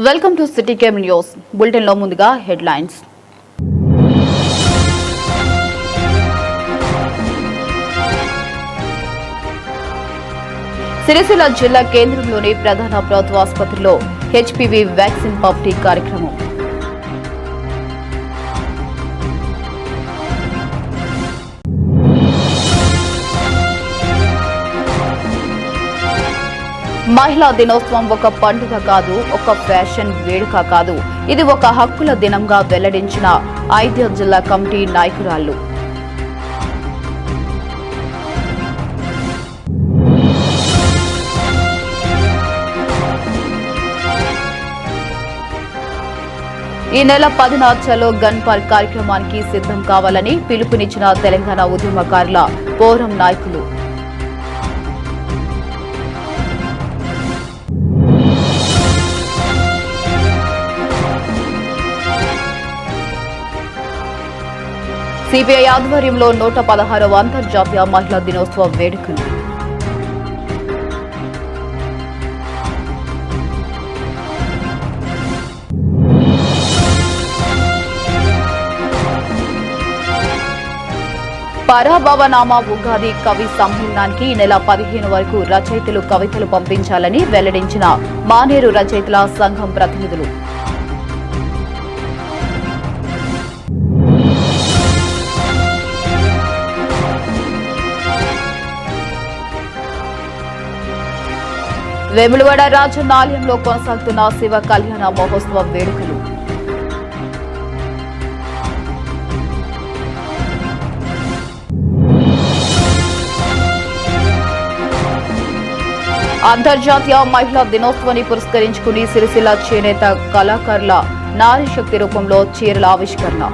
Welcome to city cable news bulletin లో ముందుగా headlines. Sircilla జిల్లా కేంద్రంలోని ప్రధాన ప్రభుత్వ ఆసుపత్రిలో హెచ్పివి వ్యాక్సిన్ పంపిణీ కార్యక్రమం. మహిళా దినోత్సవం ఒక పండుగ కాదు, ఒక ఫ్యాషన్ వేడుక కాదు, ఇది ఒక హక్కుల దినంగా వెల్లడించిన ఐద్య జిల్లా కమిటీ నాయకురాళ్లు. ఈ నెల 10న చలో గన్ పార్క్ కార్యక్రమానికి సిద్ధం కావాలని పిలుపునిచ్చిన తెలంగాణ ఉద్యమకారుల ఫోరం నాయకులు. సిపిఐ ఆధ్వర్యంలో 116వ అంతర్జాతీయ మహిళా దినోత్సవ వేడుకలు. పరాభవనామా ఉగాది కవి సమ్మేళనానికి ఈ నెల 15 వరకు రచయితలు కవితలు పంపించాలని వెల్లడించిన మానేరు రచయితల సంఘం ప్రతినిధులు. వేములవాడ రాజన్న ఆలయంలో కొనసాగుతున్న శివ కళ్యాణ మహోత్సవ వేడుకలు. అంతర్జాతీయ మహిళా దినోత్సవాన్ని పురస్కరించుకుని సిరిసిల్ల చేనేత కళాకారుల నారీ శక్తి రూపంలో చీరల ఆవిష్కరణ.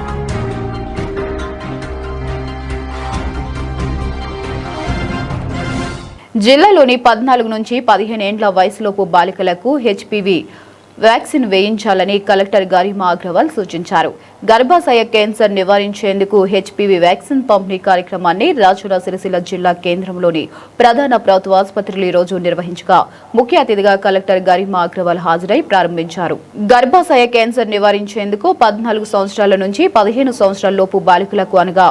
జిల్లాలోని 14 నుంచి 15 ఏండ్ల వయసులోపు బాలికలకు హెచ్పివి వ్యాక్సిన్ వేయించాలని కలెక్టర్ గరిమా అగ్రవాల్ సూచించారు. గర్భాశయ క్యాన్సర్ నివారించేందుకు హెచ్పివి వ్యాక్సిన్ పంపిణీ కార్యక్రమాన్ని రాజన్న సిరిసిల్ల జిల్లా కేంద్రంలోని ప్రధాన ప్రభుత్వ ఆసుపత్రిలో ఈ రోజు నిర్వహించగా ముఖ్య అతిథిగా కలెక్టర్ గరిమా అగ్రవాల్ హాజరై ప్రారంభించారు. గర్భాశయ క్యాన్సర్ నివారించేందుకు 14 సంవత్సరాల నుంచి 15 సంవత్సరాల లోపు బాలికలకు అనగా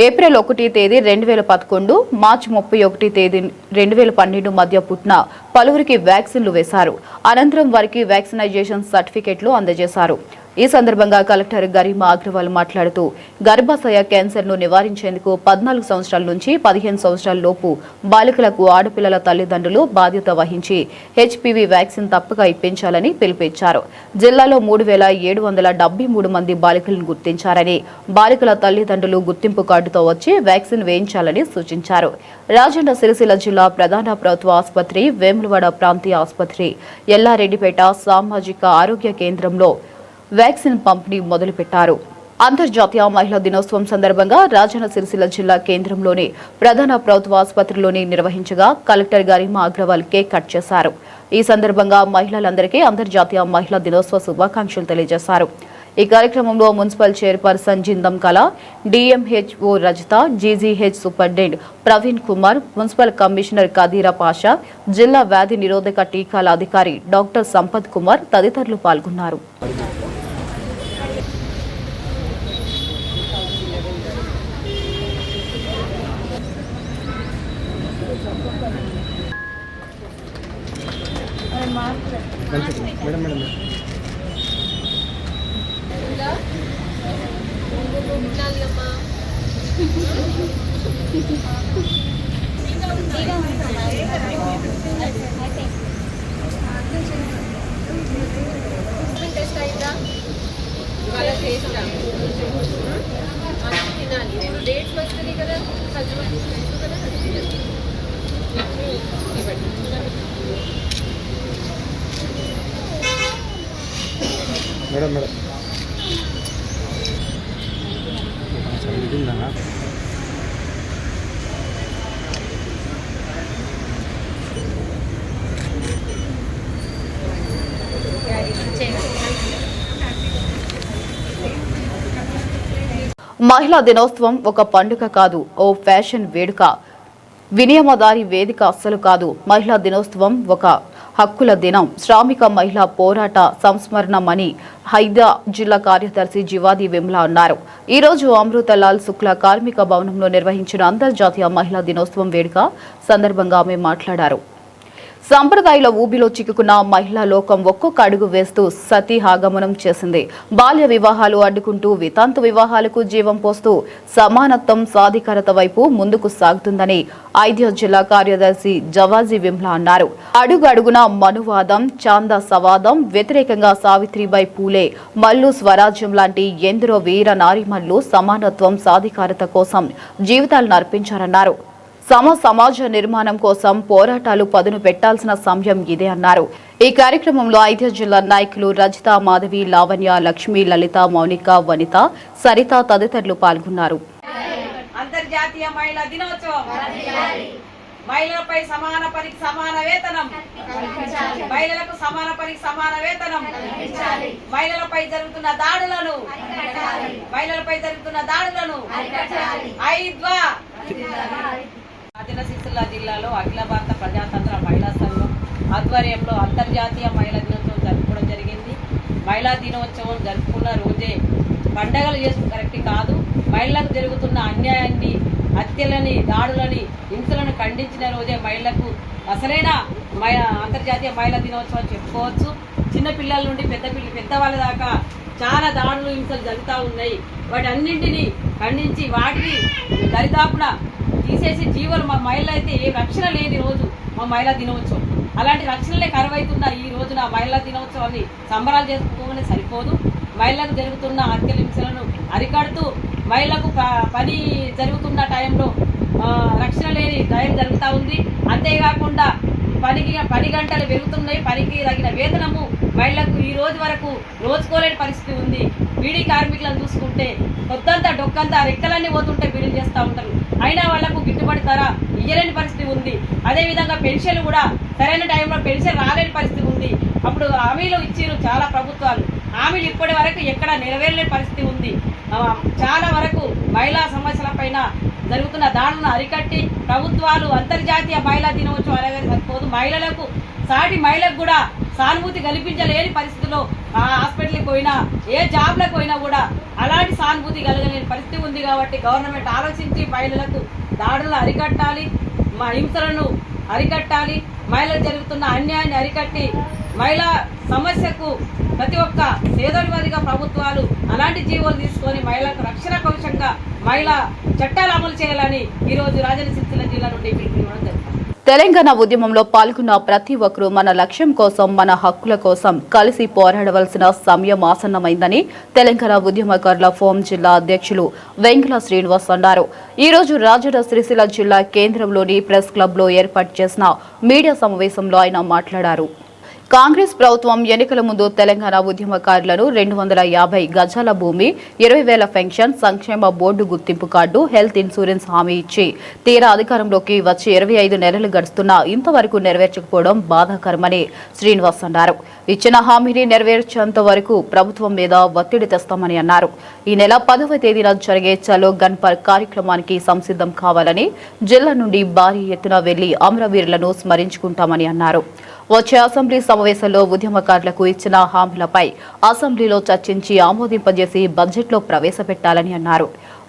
ఏప్రిల్ 1 తేదీ 2011, మార్చి 31 తేదీ 2012 మధ్య పుట్టిన పలువురికి వ్యాక్సిన్లు వేశారు. అనంతరం వారికి వ్యాక్సినైజేషన్ సర్టిఫికెట్లు అందజేశారు. ఈ సందర్భంగా కలెక్టర్ గరిమా అగ్రవాల్ మాట్లాడుతూ గర్భాశయ క్యాన్సర్ ను నివారించేందుకు 14 సంవత్సరాల నుంచి 15 సంవత్సరాల లోపు బాలికలకు ఆడపిల్లల తల్లిదండ్రులు బాధ్యత వహించి హెచ్పివి వ్యాక్సిన్ తప్పక ఇప్పించాలని పిలుపునిచ్చారు. జిల్లాలో 3773 మంది బాలికలను గుర్తించారని, బాలికల తల్లిదండ్రులు గుర్తింపు కార్డుతో వచ్చి వ్యాక్సిన్ వేయించాలని సూచించారు. రాజన్న సిరిసిల్ల జిల్లా ప్రధాన ప్రభుత్వ ఆసుపత్రి, వేములవాడ ప్రాంతీయ ఆసుపత్రి, ఎల్లారెడ్డిపేట సామాజిక ఆరోగ్య కేంద్రంలో వ్యాక్సిన్ పంపిణీ మొదలుపెట్టారు. అంతర్జాతీయ మహిళా దినోత్సవం సందర్భంగా రాజన్న సిరిసిల్ల జిల్లా కేంద్రంలోని ప్రధాన ప్రభుత్వ ఆసుపత్రిలోని నిర్వహించగా collector Garima Agarwal cake cut చేశారు. ఈ సందర్భంగా మహిళలందరికీ అంతర్జాతీయ మహిళా దినోత్సవ శుభాకాంక్షలు తెలియజేశారు. ఈ కార్యక్రమంలో municipal chairperson Jindam Kala, DMHO Rajitha, GGH superintendent Praveen Kumar, municipal commissioner Kadira Pasha, జిల్లా వ్యాధి నిరోధక టీకాల అధికారి డాక్టర్ సంపత్ కుమార్ తదితరులు పాల్గొన్నారు. మేడం మేడం మహిళా దినోత్సవం ఒక పండుగ కాదు, ఓ ఫ్యాషన్ వేడుక, వినియమదారి వేదిక అస్సలు కాదు. మహిళా దినోత్సవం ఒక హక్కుల దినం శ్రామిక మహిళా పోరాట సంస్మరణమని హైదా జిల్లా కార్యదర్శి జివాది విమల అన్నారు. ఈ రోజు అమృతలాల్ శుక్లా కార్మిక భవనంలో నిర్వహించిన అంతర్జాతీయ మహిళా దినోత్సవం వేడుక సందర్భంగా ఆమె మాట్లాడారు. సంప్రదాయాల ఊబిలో చిక్కుకున్న మహిళా లోకం ఒక్కొక్క అడుగు వేస్తూ సతీ ఆగమనం చేసింది. బాల్య వివాహాలు అడ్డుకుంటూ వితాంతు వివాహాలకు జీవం పోస్తూ సమానత్వం సాధికారత వైపు ముందుకు సాగుతుందని ఐద్య జిల్లా కార్యదర్శి జవాజీ విమల అన్నారు. అడుగు అడుగున మనువాదం, చాంద సవాదం వ్యతిరేకంగా సావిత్రిబాయి పూలే, మల్లు స్వరాజ్యం లాంటి ఎందరో వీర నారీమల్లు సమానత్వం సాధికారత కోసం జీవితాలను అర్పించారన్నారు. సమాజ నిర్మాణం కోసం పోరాటాలు పదును పెట్టాల్సిన సమయం ఇదే అన్నారు. ఈ కార్యక్రమంలో ఐద్య జిల్లా నాయకులు రజిత, మాధవి, లావణ్య, లక్ష్మి, లలిత, మౌనిక, వనిత, సరిత తదితరులు పాల్గొన్నారు. అంతర్జాతీయ మహిళా దినోత్సవం మహిళలపై సమాన పనికి సమాన వేతనం, మహిళలకు సమాన పనికి సమాన వేతనం, మహిళలపై జరుగుతున్న దాడులను రాజన్న సిరిసిల్ల జిల్లాలో అఖిల భారత ప్రజాతంత్ర మహిళా సంఘం ఆధ్వర్యంలో అంతర్జాతీయ మహిళా దినోత్సవం జరుపుకోవడం జరిగింది. మహిళా దినోత్సవం జరుపుకున్న రోజే పండగలు చేసుకుని కరెక్ట్ కాదు. మహిళలకు జరుగుతున్న అన్యాయాన్ని, హత్యలని, దాడులని, హింసలను ఖండించిన రోజే మహిళలకు అసలైన అంతర్జాతీయ మహిళా దినోత్సవం చెప్పుకోవచ్చు. చిన్నపిల్లల నుండి పెద్దవాళ్ళ దాకా చాలా దాడులు, హింసలు జరుగుతూ ఉన్నాయి. వాటి అన్నింటినీ ఖండించి వాటిని దరిదాపున తీసేసి జీవులు మా మహిళలు అయితే ఏ రక్షణ లేని రోజు మా మహిళా దినోత్సవం. అలాంటి రక్షణలే కరువైతున్న ఈ రోజున మహిళా దినోత్సవాన్ని సంబరాలు చేసుకోగానే సరిపోదు. మహిళలకు జరుగుతున్న హత్యహింసలను అరికడుతూ మహిళలకు పని జరుగుతున్న టైంలో రక్షణ లేని టైం జరుగుతూ ఉంది. అంతేకాకుండా పని గంటలు పెరుగుతున్నాయి. పనికి తగిన వేతనము మహిళలకు ఈ రోజు వరకు నోచుకోలేని పరిస్థితి ఉంది. బీడీ కార్మికులను చూసుకుంటే కొద్దంతా డొక్కంతా రెక్కలన్నీ పోతుంటే బీడీలు చేస్తూ ఉంటారు. అయినా వాళ్లకు గిట్టుబడి ధర ఇయ్యలేని పరిస్థితి ఉంది. అదేవిధంగా పెన్షన్లు కూడా సరైన టైంలో పెన్షన్ రాలేని పరిస్థితి ఉంది. అప్పుడు హామీలు ఇచ్చిరు చాలా ప్రభుత్వాలు, హామీలు ఇప్పటి వరకు ఎక్కడ నెరవేరలేని పరిస్థితి ఉంది. చాలా వరకు మహిళా సమస్యల పైన జరుగుతున్న దాడులను అరికట్టి ప్రభుత్వాలు అంతర్జాతీయ మహిళా దినోత్సవం అలాగే సరిపోదు. మహిళలకు సాటి మహిళలకు కూడా సానుభూతి కల్పించలేని పరిస్థితుల్లో హాస్పిటల్కి పోయినా, ఏ జాబ్లకు పోయినా కూడా అలాంటి సానుభూతి కలగలేని పరిస్థితి ఉంది. కాబట్టి గవర్నమెంట్ ఆలోచించి మహిళలకు దాడులను అరికట్టాలి, హింసలను అరికట్టాలి, మహిళలకు జరుగుతున్న అన్యాయాన్ని అరికట్టి మహిళా సమస్యకు ప్రతి ఒక్క సేదోనివాదిగా ప్రభుత్వాలు అలాంటి జీవోలు తీసుకొని మహిళలకు రక్షణ కవచంగా మహిళా చట్టాలు అమలు చేయాలని ఈరోజు రాజన్న సిరిసిల్ల జిల్లా నుండి పిలుపునివ్వడం జరుగుతుంది. తెలంగాణ ఉద్యమంలో పాల్గొన్న ప్రతి ఒక్కరూ మన లక్ష్యం కోసం, మన హక్కుల కోసం కలిసి పోరాడవలసిన సమయం ఆసన్నమైందని తెలంగాణ ఉద్యమకారుల ఫోరం జిల్లా అధ్యక్షులు వెంకల శ్రీనివాస్ అన్నారు. ఈ రోజు రాజన్న సిరిసిల్ల జిల్లా కేంద్రంలోని ప్రెస్ క్లబ్లో ఏర్పాటు చేసిన మీడియా సమావేశంలో ఆయన మాట్లాడారు. కాంగ్రెస్ ప్రభుత్వం ఎన్నికల ముందు తెలంగాణ ఉద్యమకారులను 250 గజాల భూమి, 20,000 పెన్షన్, సంక్షేమ బోర్డు గుర్తింపు కార్డు, హెల్త్ ఇన్సూరెన్స్ హామీ ఇచ్చి తీరా అధికారంలోకి వచ్చి 25 నెలలు గడుస్తున్నా ఇంతవరకు నెరవేర్చకపోవడం బాధాకరమని శ్రీనివాస్ అన్నారు. ఇచ్చిన హామీని నెరవేర్చేంత వరకు ప్రభుత్వం మీద ఒత్తిడి తెస్తామని అన్నారు. ఈ నెల 10వ తేదీన జరిగే చలో గన్పర్ కార్యక్రమానికి సంసిద్ధం కావాలని, జిల్లా నుండి భారీ ఎత్తున వెళ్లి అమరవీరులను స్మరించుకుంటామని అన్నారు. వచ్చే అసెంబ్లీ సమావేశంలో ఉద్యమకారులకు ఇచ్చిన హామీలపై అసెంబ్లీలో చర్చించి ఆమోదింపజేసి బడ్జెట్లో ప్రవేశపెట్టాలని అన్నారు.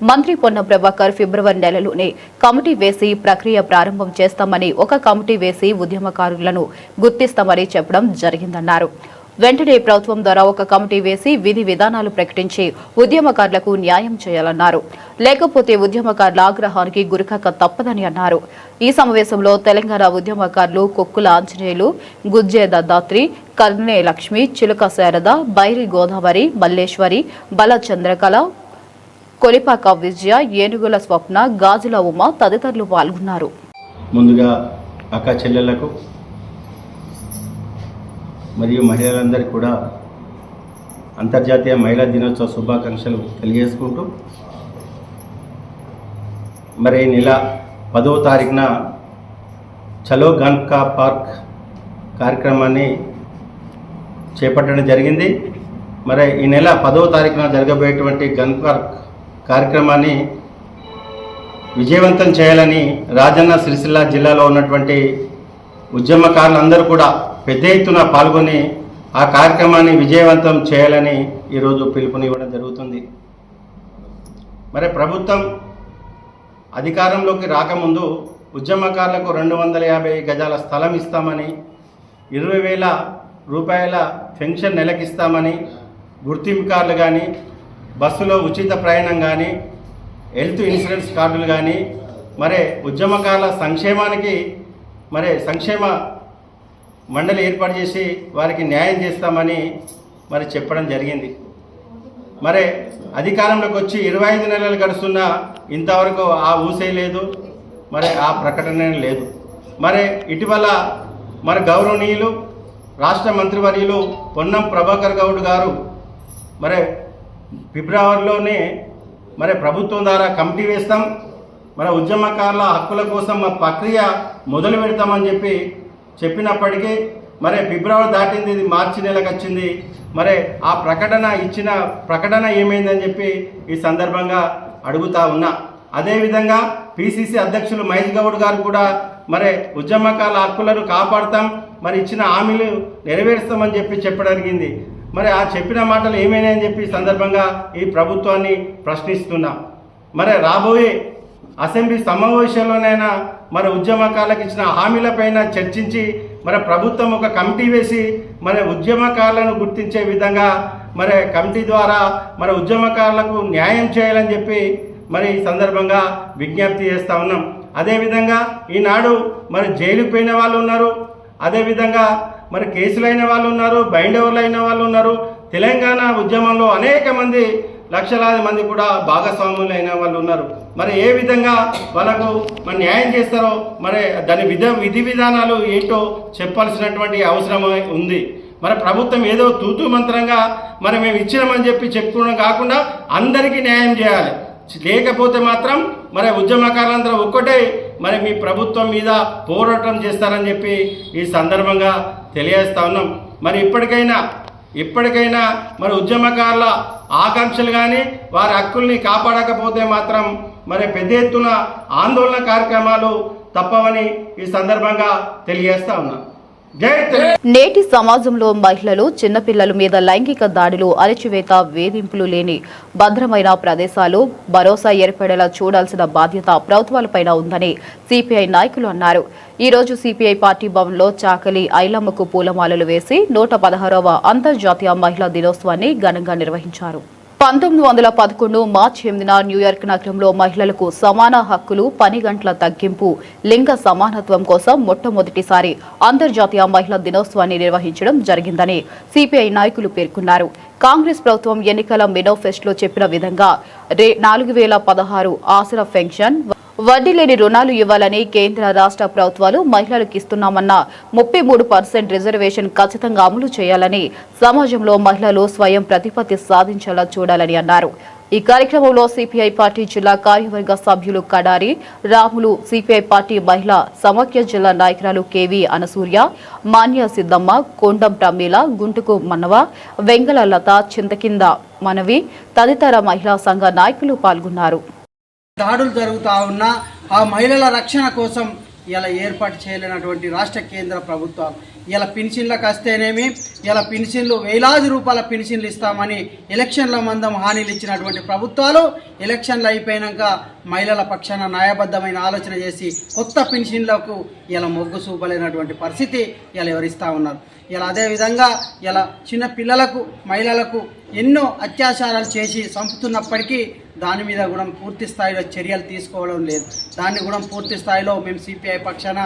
మంత్రి పొన్నం ప్రభాకర్ ఫిబ్రవరి నెలలోనే కమిటీ వేసి ప్రక్రియ ప్రారంభం చేస్తామని, ఒక కమిటీ వేసి ఉద్యమకారులను గుర్తిస్తామని చెప్పడం జరిగిందన్నారు. వెంటనే ప్రభుత్వం ద్వారా ఒక కమిటీ వేసి విధి విధానాలు ప్రకటించి ఉద్యమకారులకు న్యాయం చేయాలన్నారు. లేకపోతే ఉద్యమకారుల ఆగ్రహానికి గురికాక తప్పదని అన్నారు. ఈ సమావేశంలో తెలంగాణ ఉద్యమకారులు కొక్కుల ఆంజనేయులు, గుజ్జే దత్తాత్రి, కర్నే లక్ష్మి, చిలుక శారద, బైరి గోదావరి, మల్లేశ్వరి, బల చంద్రకళ, కొలిపాక విజయ, ఏనుగుల స్వప్న, గాజుల ఉమ తదితరులు పాల్గొన్నారు. ముందుగా అక్క చెల్లెళ్లకు మరియు మహిళలందరికీ కూడా అంతర్జాతీయ మహిళా దినోత్సవ శుభాకాంక్షలు తెలియజేసుకుంటూ, మరి ఈ నెల 10వ తారీఖున చలో గన్కా పార్క్ కార్యక్రమాన్ని చేపట్టడం జరిగింది. మరి ఈ నెల 10వ తారీఖున జరగబోయేటువంటి గన్ పార్క్ కార్యక్రమాన్ని విజయవంతం చేయాలని రాజన్న సిరిసిల్ల జిల్లాలో ఉన్నటువంటి ఉద్యమకారులందరూ కూడా పెద్ద ఎత్తున పాల్గొని ఆ కార్యక్రమాన్ని విజయవంతం చేయాలని ఈరోజు పిలుపునివ్వడం జరుగుతుంది. మరి ప్రభుత్వం అధికారంలోకి రాకముందు ఉద్యమకారులకు 250 గజాల స్థలం ఇస్తామని, 20,000 రూపాయల పెన్షన్ నెలకిస్తామని, గుర్తింపు కార్డులు కానీ, బస్సులో ఉచిత ప్రయాణం కానీ, హెల్త్ ఇన్సూరెన్స్ కార్డులు కానీ, మరి ఉద్యమకారుల సంక్షేమానికి సంక్షేమ మండలి ఏర్పాటు చేసి వారికి న్యాయం చేస్తామని చెప్పడం జరిగింది. మరి అధికారంలోకి వచ్చి 25 నెలలు గడుస్తున్నా ఇంతవరకు ఆ ఊసే లేదు, ఆ ప్రకటన లేదు. ఇటీవల గౌరవనీయులు రాష్ట్ర మంత్రివర్యులు పొన్నం ప్రభాకర్ గౌడ్ గారు ఫిబ్రవరిలోనే ప్రభుత్వం ద్వారా కమిటీ వేస్తాం, ఉద్యమకారుల హక్కుల కోసం ప్రక్రియ మొదలు పెడతామని చెప్పినప్పటికీ ఫిబ్రవరి దాటింది, ఇది మార్చి నెలకు వచ్చింది. ఆ ఇచ్చిన ప్రకటన ఏమైందని ఈ సందర్భంగా అడుగుతా ఉన్నా. అదేవిధంగా పిసిసి అధ్యక్షులు మహేష్ గౌడ్ గారు కూడా ఉద్యమకారుల హక్కులను కాపాడుతాం, ఇచ్చిన హామీలు నెరవేరుస్తామని చెప్పడం జరిగింది. ఆ చెప్పిన మాటలు ఏమైనాయని సందర్భంగా ఈ ప్రభుత్వాన్ని ప్రశ్నిస్తున్నా. రాబోయే అసెంబ్లీ సమావేశంలోనైనా ఉద్యమకారులకు ఇచ్చిన హామీలపైన చర్చించి ప్రభుత్వం ఒక కమిటీ వేసి ఉద్యమకారులను గుర్తించే విధంగా కమిటీ ద్వారా ఉద్యమకారులకు న్యాయం చేయాలని ఈ సందర్భంగా విజ్ఞప్తి చేస్తూ ఉన్నాం. అదేవిధంగా ఈనాడు జైలుకు పోయిన వాళ్ళు ఉన్నారు, అదేవిధంగా కేసులైన వాళ్ళు ఉన్నారు, బైండవర్లు అయిన వాళ్ళు ఉన్నారు. తెలంగాణ ఉద్యమంలో అనేక మంది, లక్షలాది మంది కూడా భాగస్వాములు అయిన వాళ్ళు ఉన్నారు. ఏ విధంగా వాళ్ళకు న్యాయం చేస్తారో దాని విధి విధానాలు ఏంటో చెప్పాల్సినటువంటి అవసరం ఉంది. ప్రభుత్వం ఏదో తూతూ మంత్రంగా మేము ఇచ్చినామని చెప్పుకోవడం కాకుండా అందరికీ న్యాయం చేయాలి. లేకపోతే మాత్రం ఉద్యమకారులందరూ ఒక్కటే మీ ప్రభుత్వం మీద పోరాటం చేస్తారని ఈ సందర్భంగా తెలియజేస్తా ఉన్నాం. ఇప్పటికైనా ఉద్యమకారుల ఆకాంక్షలు కానీ వారి హక్కుల్ని కాపాడకపోతే మాత్రం పెద్ద ఎత్తున ఆందోళన కార్యక్రమాలు తప్పవని ఈ సందర్భంగా తెలియజేస్తా ఉన్నా. నేటి సమాజంలో మహిళలు, చిన్నపిల్లల మీద లైంగిక దాడులు, అణచివేత, వేధింపులు లేని భద్రమైన ప్రదేశాలు భరోసా ఏర్పడేలా చూడాల్సిన బాధ్యత ప్రభుత్వాలపైన ఉందని సిపిఐ నాయకులు అన్నారు. ఈ రోజు సిపిఐ పార్టీ భవన్లో చాకలి ఐలమ్మకు పూలమాలలు వేసి 116వ అంతర్జాతీయ మహిళా దినోత్సవాన్ని ఘనంగా నిర్వహించారు. 1911 మార్చి 8న న్యూయార్క్ నగరంలో మహిళలకు సమాన హక్కులు, పని గంటల తగ్గింపు, లింగ సమానత్వం కోసం మొట్టమొదటిసారి అంతర్జాతీయ మహిళా దినోత్సవాన్ని నిర్వహించడం జరిగిందని సిపిఐ నాయకులు పేర్కొన్నారు. కాంగ్రెస్ ప్రభుత్వం ఎన్నికల మేనిఫెస్టోలో చెప్పిన విధంగా 4016 ఆసరా పెన్షన్, వడ్డీ లేని రుణాలు ఇవ్వాలని కేంద్ర రాష్ట్ర ప్రభుత్వాలు మహిళలకు ఇస్తున్నామన్న 33% రిజర్వేషన్ ఖచ్చితంగా అమలు చేయాలని, సమాజంలో మహిళలు స్వయం ప్రతిపత్తి సాధించేలా చూడాలని అన్నారు. ఈ కార్యక్రమంలో సిపిఐ పార్టీ జిల్లా కార్యవర్గ సభ్యులు కడారి రాములు, సిపిఐ పార్టీ మహిళా సమాఖ్య జిల్లా నాయకురాలు కేవి అనసూర్య, మాన్య సిద్దమ్మ, కొండం ప్రమీల, గుంటుకు మన్నవ, వెంగళ లత, చింతకింద మనవి తదితర మహిళా సంఘ నాయకులు పాల్గొన్నారు. దాడులు జరుగుతూ ఉన్నా ఆ మహిళల రక్షణ కోసం ఇలా ఏర్పాటు చేయలేనటువంటి రాష్ట్ర కేంద్ర ప్రభుత్వాలు ఇలా పెన్షన్లకు వస్తేనేమి ఇలా పెన్షన్లు వేలాది రూపాయల పెన్షన్లు ఇస్తామని ఎలక్షన్ల మందం హామీలు ఇచ్చినటువంటి ప్రభుత్వాలు ఎలక్షన్లు అయిపోయాక మహిళల పక్షాన న్యాయబద్ధమైన ఆలోచన చేసి కొత్త పెన్షన్లకు ఇలా మొగ్గు చూపలేనటువంటి పరిస్థితి ఇలా వివరిస్తూ ఉన్నారు. ఇలా అదేవిధంగా ఇలా చిన్న పిల్లలకు, మహిళలకు ఎన్నో అత్యాచారాలు చేసి చంపుతున్నప్పటికీ దాని మీద కూడా పూర్తి స్థాయిలో చర్యలు తీసుకోవడం లేదు. దాన్ని కూడా పూర్తి స్థాయిలో మేము సిపిఐ పక్షాన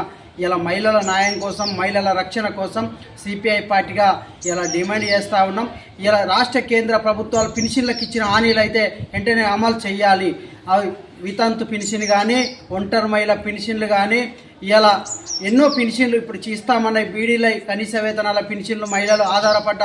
ఇలా మహిళల న్యాయం కోసం, మహిళల రక్షణ కోసం సిపిఐ పార్టీగా ఇలా డిమాండ్ చేస్తూ ఉన్నాం. ఇలా రాష్ట్ర కేంద్ర ప్రభుత్వాలు పెన్షన్లకు ఇచ్చిన హామీలు అయితే వెంటనే అమలు చేయాలి. అవి వితంతు పెన్షన్ కానీ, ఒంటరి మహిళ పెన్షన్లు కానీ, ఇలా ఎన్నో పెన్షన్లు ఇప్పుడు ఇస్తామన్న బీడీల కనీస వేతనాల పెన్షన్లు, మహిళలు ఆధారపడ్డ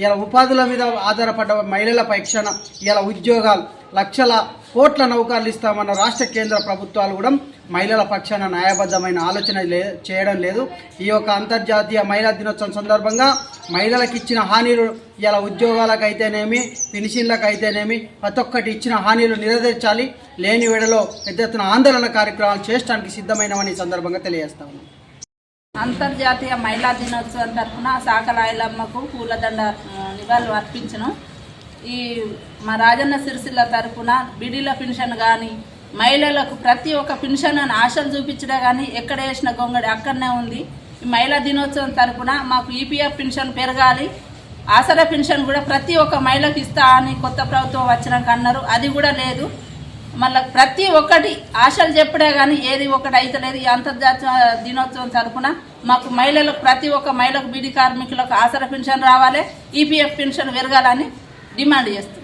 ఇలా ఉపాధుల మీద ఆధారపడ్డ మహిళల పక్షాన ఇలా ఉద్యోగాలు, లక్షల కోట్ల నౌకర్లు ఇస్తామన్న రాష్ట్ర కేంద్ర ప్రభుత్వాలు కూడా మహిళల పక్షాన న్యాయబద్ధమైన ఆలోచన చేయడం లేదు. ఈ యొక్క అంతర్జాతీయ మహిళా దినోత్సవం సందర్భంగా మహిళలకు ఇచ్చిన హామీలు ఇలా ఉద్యోగాలకు అయితేనేమి, పెన్షన్లకు అయితేనేమి ప్రతి ఒక్కటి ఇచ్చిన హామీలు నెరవేర్చాలి. లేని వేళలో పెద్ద ఎత్తున ఆందోళన కార్యక్రమాలు చేయడానికి సిద్ధమైనవని సందర్భంగా తెలియజేస్తా ఉన్నాం. అంతర్జాతీయ మహిళా దినోత్సవం తరఫున సాకలాయలమ్మకు పూలదండ నివాళులు అర్పించను. ఈ మా రాజన్న సిరిసిల్ల తరఫున బిడిల పెన్షన్ కానీ మహిళలకు ప్రతి ఒక్క పెన్షన్ అని ఆశలు చూపించడే కానీ ఎక్కడ వేసిన గొంగడి అక్కడనే ఉంది. ఈ మహిళా దినోత్సవం తరఫున మాకు ఈపీఎఫ్ పెన్షన్ పెరగాలి, ఆసరా పెన్షన్ కూడా ప్రతి ఒక్క మహిళకు ఇస్తా అని కొత్త ప్రభుత్వం వచ్చినాక అన్నారు. అది కూడా లేదు. మళ్ళీ ప్రతి ఒక్కటి ఆశలు చెప్పడే కానీ ఏది ఒకటి అయితలేదు. ఈ అంతర్జాతీయ దినోత్సవం తరఫున మాకు మహిళలకు ప్రతి ఒక్క మహిళకు బీడీ కార్మికులకు ఆసరా పెన్షన్ రావాలి, ఈపీఎఫ్ పెన్షన్ పెరగాలని డిమాండ్ చేస్తుంది.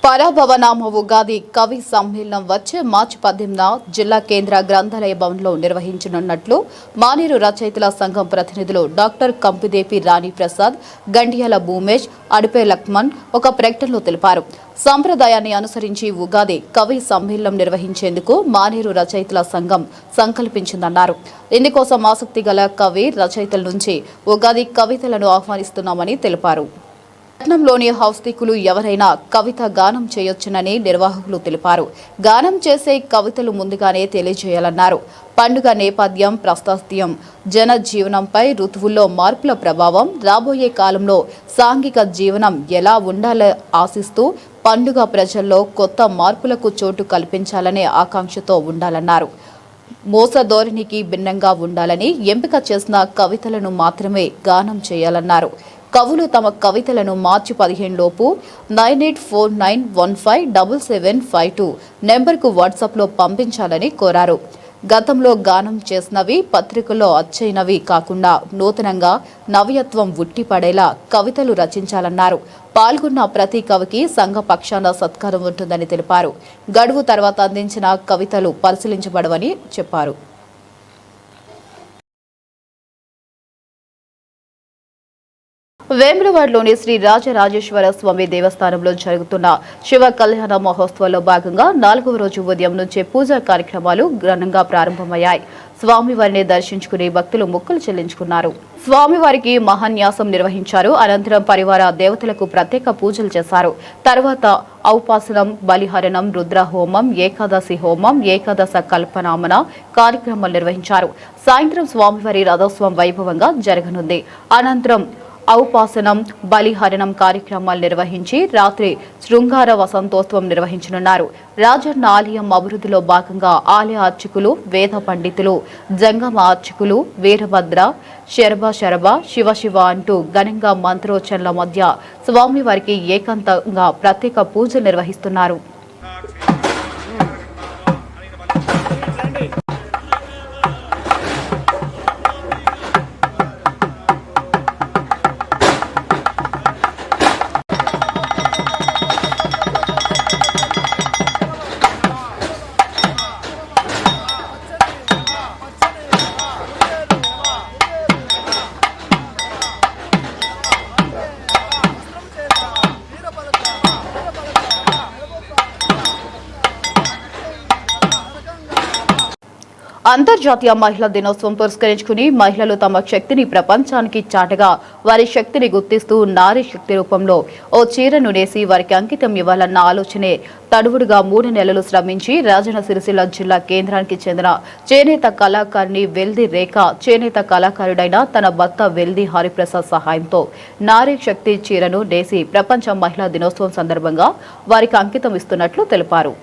పరాభవనామ ఉగాది కవి సమ్మేళనం వచ్చే మార్చి 18న జిల్లా కేంద్ర గ్రంథాలయ భవన్లో నిర్వహించనున్నట్లు మానేరు రచయితల సంఘం ప్రతినిధులు డాక్టర్ కంపిదేపి రాణి ప్రసాద్, గండియాల భూమేష్, అడిపే లక్ష్మణ్ ఒక ప్రకటనలో తెలిపారు. సంప్రదాయాన్ని అనుసరించి ఉగాది కవి సమ్మేళనం నిర్వహించేందుకు మానేరు రచయితల సంఘం సంకల్పించిందన్నారు. ఇందుకోసం ఆసక్తి గల కవి రచయితల నుంచి ఉగాది కవితలను ఆహ్వానిస్తున్నామని తెలిపారు. పట్నంలోని హౌస్తికులు ఎవరైనా కవిత గానం చేయొచ్చునని నిర్వాహకులు తెలిపారు. గానం చేసే కవితలు ముందుగానే తెలియజేయాలన్నారు. పండుగ నేపథ్యం, ప్రాశస్త్యం, జనజీవనంపై ఋతువుల్లో మార్పుల ప్రభావం, రాబోయే కాలంలో సాంఘిక జీవనం ఎలా ఉండాలో ఆశిస్తూ పండుగ ప్రజల్లో కొత్త మార్పులకు చోటు కల్పించాలనే ఆకాంక్షతో ఉండాలన్నారు. మోసధోరణికి భిన్నంగా ఉండాలని ఎంపిక చేసిన కవితలను మాత్రమే గానం చేయాలన్నారు. కవులు తమ కవితలను మార్చి 15 లోపు 9849157752 నెంబర్కు వాట్సాప్లో పంపించాలని కోరారు. గతంలో గానం చేసినవి పత్రికల్లో అచ్చైనవి కాకుండా నూతనంగా నవ్యత్వం ఉట్టిపడేలా కవితలు రచించాలన్నారు. పాల్గొన్న ప్రతి కవికి సంఘ పక్షాన సత్కారం ఉంటుందని తెలిపారు. గడువు తర్వాత అందించిన కవితలు పరిశీలించబడవని చెప్పారు. వేములవాడలోని శ్రీ రాజరాజేశ్వర స్వామి దేవస్థానంలో జరుగుతున్న శివ కళ్యాణ మహోత్సవంలో భాగంగా 4వ రోజు ఉదయం నుంచే పూజా కార్యక్రమాలు ఘనంగా ప్రారంభమయ్యాయి. స్వామివారిని దర్శించుకుని భక్తులు మొక్కులు చెల్లించుకున్నారు. స్వామివారికి మహాన్యాసం నిర్వహించారు. అనంతరం పరివార దేవతలకు ప్రత్యేక పూజలు చేశారు. తర్వాత ఔపాసనం, బలిహరణం, రుద్రహోమం, ఏకాదశి హోమం, ఏకాదశ కల్పనామన కార్యక్రమాలు నిర్వహించారు. సాయంత్రం స్వామివారి రథోత్సవం వైభవంగా జరగనుంది. అనంతరం ఔపాసనం, బలిహరణం కార్యక్రమాలు నిర్వహించి రాత్రి శృంగార వసంతోత్సవం నిర్వహించనున్నారు. రాజన్న ఆలయం అభివృద్ధిలో భాగంగా ఆలయ అర్చకులు, వేద పండితులు, జంగమ అర్చకులు వీరభద్ర శరభ శరభ శివ శివ అంటూ ఘనంగా మంత్రోచ్చరణల మధ్య స్వామివారికి ఏకాంతంగా ప్రత్యేక పూజలు నిర్వహిస్తున్నారు. అంతర్జాతీయ మహిళా దినోత్సవం పురస్కరించుకుని మహిళలు తమ శక్తిని ప్రపంచానికి చాటగా వారి శక్తిని గుర్తిస్తూ నారీ శక్తి రూపంలో ఓ చీరను నేసి వారికి అంకితం ఇవ్వాలన్న ఆలోచనే తడువుడుగా 3 నెలలు శ్రమించి రాజన్న సిరిసిల్ల జిల్లా కేంద్రానికి చెందిన చేనేత కళాకారిణి వెల్ది రేఖ చేనేత కళాకారుడైన తన భర్త వెల్ది హరిప్రసాద్ సహాయంతో నారీ శక్తి చీరను నేసి ప్రపంచ మహిళా దినోత్సవం సందర్భంగా వారికి అంకితం ఇస్తున్నట్లు తెలిపారు.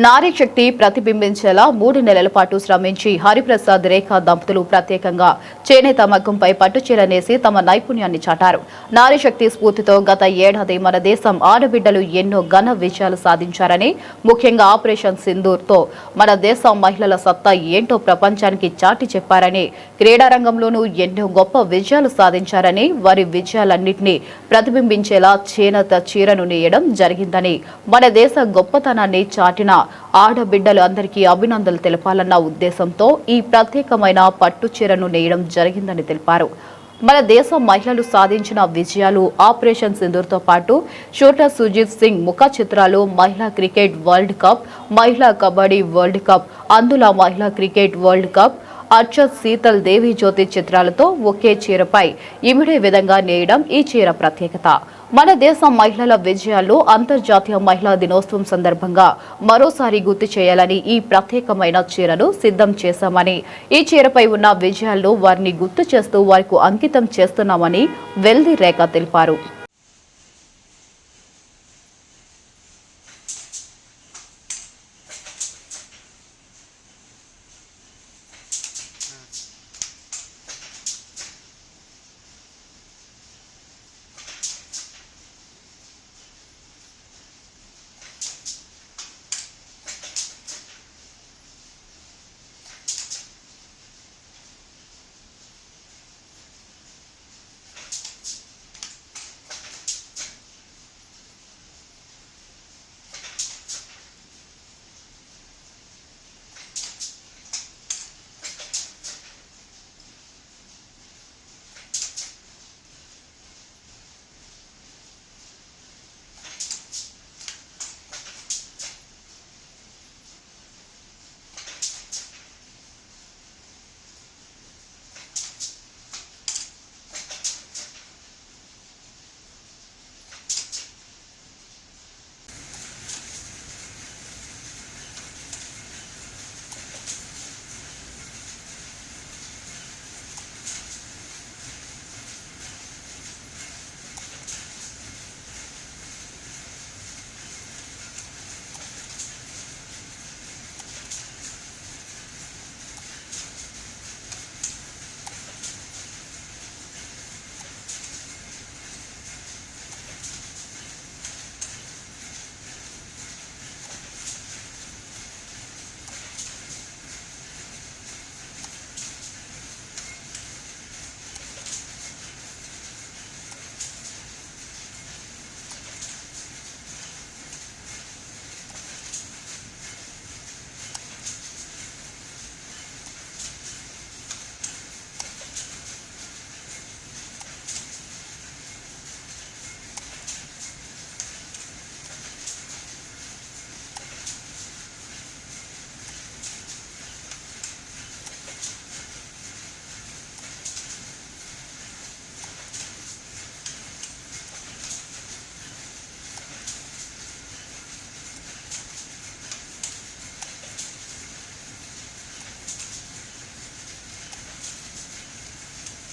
నారీ శక్తి ప్రతిబింబించేలా 3 నెలల పాటు శ్రమించి హరిప్రసాద్ రేఖ దంపతులు ప్రత్యేకంగా చేనేత మగ్గంపై పట్టుచీర నేసి తమ నైపుణ్యాన్ని చాటారు. నారీ శక్తి స్ఫూర్తితో గత ఏడాది మన దేశం ఆడబిడ్డలు ఎన్నో ఘన విజయాలు సాధించారని, ముఖ్యంగా ఆపరేషన్ సింధూర్తో మన దేశ మహిళల సత్తా ఏంటో ప్రపంచానికి చాటి చెప్పారని, క్రీడారంగంలోనూ ఎన్నో గొప్ప విజయాలు సాధించారని, వారి విజయాలన్నింటినీ ప్రతిబింబించేలా చేనేత చీరను నేయడం జరిగిందని, మన దేశ గొప్పతనాన్ని చాటిన ఆడబిడ్డలు అందరికీ అభినందనలు తెలపాలన్న ఉద్దేశంతో ఈ ప్రత్యేకమైన పట్టు చీరను నేయడం జరిగిందని తెలిపారు. మన దేశ మహిళలు సాధించిన విజయాలు ఆపరేషన్ సింధూర్తో పాటు షూటర్ సుజిత్ సింగ్ ముఖ చిత్రాలు, మహిళా క్రికెట్ వరల్డ్ కప్, మహిళా కబడ్డీ వరల్డ్ కప్, అందుల మహిళా క్రికెట్ వరల్డ్ కప్, అర్చత్ శీతల్ దేవి జ్యోతి చిత్రాలతో ఒకే చీరపై ఇమిడే విధంగా నేయడం ఈ చీర ప్రత్యేకత. మన దేశ మహిళల విజయాల్లో అంతర్జాతీయ మహిళా దినోత్సవం సందర్భంగా మరోసారి గుర్తు చేయాలని ఈ ప్రత్యేకమైన చీరను సిద్ధం చేశామని, ఈ చీరపై ఉన్న విజయాల్లో వారిని గుర్తు చేస్తూ వారికి అంకితం చేస్తున్నామని వెల్ది రేఖ తెలిపారు.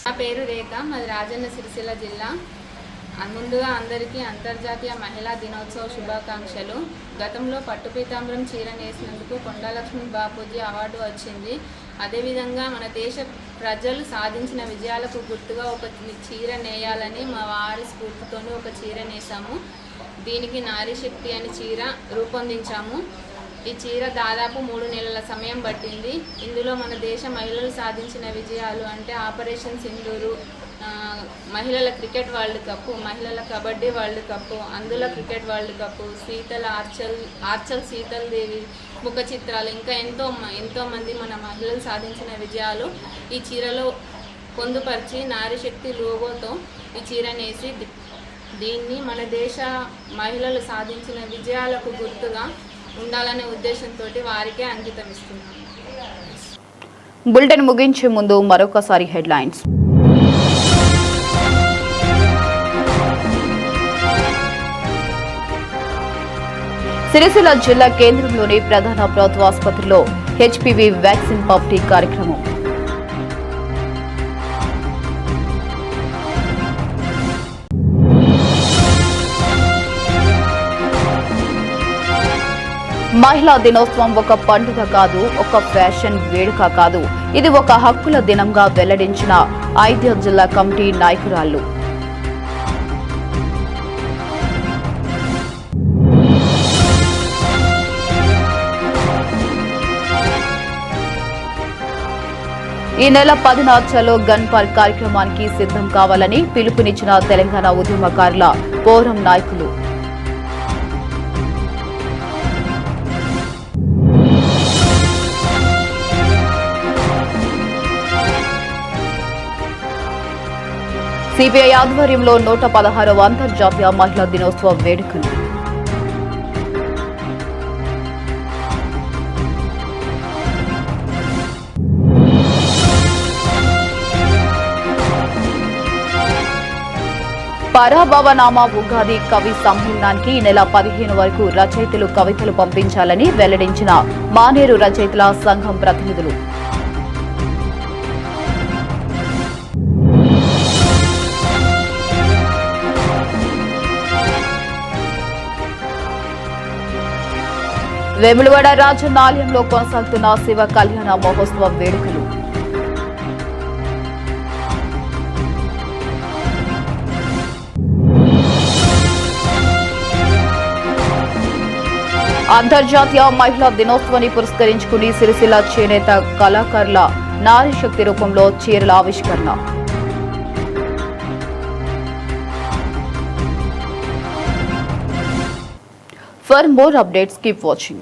నా పేరు రేఖ, మాది రాజన్న సిరిసిల్ల జిల్లా. ముందుగా అందరికీ అంతర్జాతీయ మహిళా దినోత్సవ శుభాకాంక్షలు. గతంలో పట్టు పీతాంబరం చీర నేసినందుకు కొండలక్ష్మి బాపూజీ అవార్డు వచ్చింది. అదేవిధంగా మన దేశ ప్రజలు సాధించిన విజయాలకు గుర్తుగా ఒక చీర నేయాలని మా వారి స్ఫూర్తితోనే ఒక చీర నేసాము. దీనికి నారీ శక్తి అని చీర రూపొందించాము. ఈ చీర దాదాపు 3 నెలల సమయం పట్టింది. ఇందులో మన దేశ మహిళలు సాధించిన విజయాలు అంటే ఆపరేషన్ సింధూరు, మహిళల క్రికెట్ వరల్డ్ కప్, మహిళల కబడ్డీ వరల్డ్ కప్, అందులో క్రికెట్ వరల్డ్ కప్, ఆర్చల్ శీతల్ దేవి ముఖ చిత్రాలు, ఇంకా ఎంతోమంది మన మహిళలు సాధించిన విజయాలు ఈ చీరలో పొందుపరిచి నారీ శక్తి లోగోతో ఈ చీర నేసి దీన్ని మన దేశ మహిళలు సాధించిన విజయాలకు గుర్తుగా ఉండాలనే ఉద్దేశంతో వారికే అంకితం ఇస్తున్నాం. బులెటిన్ ముగించే ముందు మరొకసారి హెడ్లైన్స్. సిరిసిల్ల జిల్లా కేంద్రంలోని ప్రధాన ప్రభుత్వ ఆసుపత్రిలో హెచ్పివి వ్యాక్సిన్ పంపిణీ కార్యక్రమం. మహిళా దినోత్సవం ఒక పండుగ కాదు, ఒక ఫ్యాషన్ వేడుక కాదు, ఇది ఒక హక్కుల దినంగా వెల్లడించిన ఐద్య జిల్లా కమిటీ నాయకురాళ్లు. ఈ నెల 10న చలో గన్ పార్క్ కార్యక్రమానికి సిద్ధం కావాలని పిలుపునిచ్చిన తెలంగాణ ఉద్యమకారుల పోరం నాయకులు. సిపిఐ ఆధ్వర్యంలో 116వ అంతర్జాతీయ మహిళా దినోత్సవ వేడుకలు. పరాభవనామా ఉగాది కవి సమ్మేళనానికి ఈ నెల 15 వరకు రచయితలు కవితలు పంపించాలని వెల్లడించిన మానేరు రచయితల సంఘం ప్రతినిధులు. వేములవాడ రాజన్న ఆలయంలో కొనసాగుతున్న శివ కళ్యాణ మహోత్సవం వేడుకలు. అంతర్జాతీయ మహిళా దినోత్సవాన్ని పురస్కరించుకుని సిరిసిల్ల చేనేత కళాకారుల నారీ శక్తి రూపంలో చీరల ఆవిష్కరణ. For more updates, keep watching.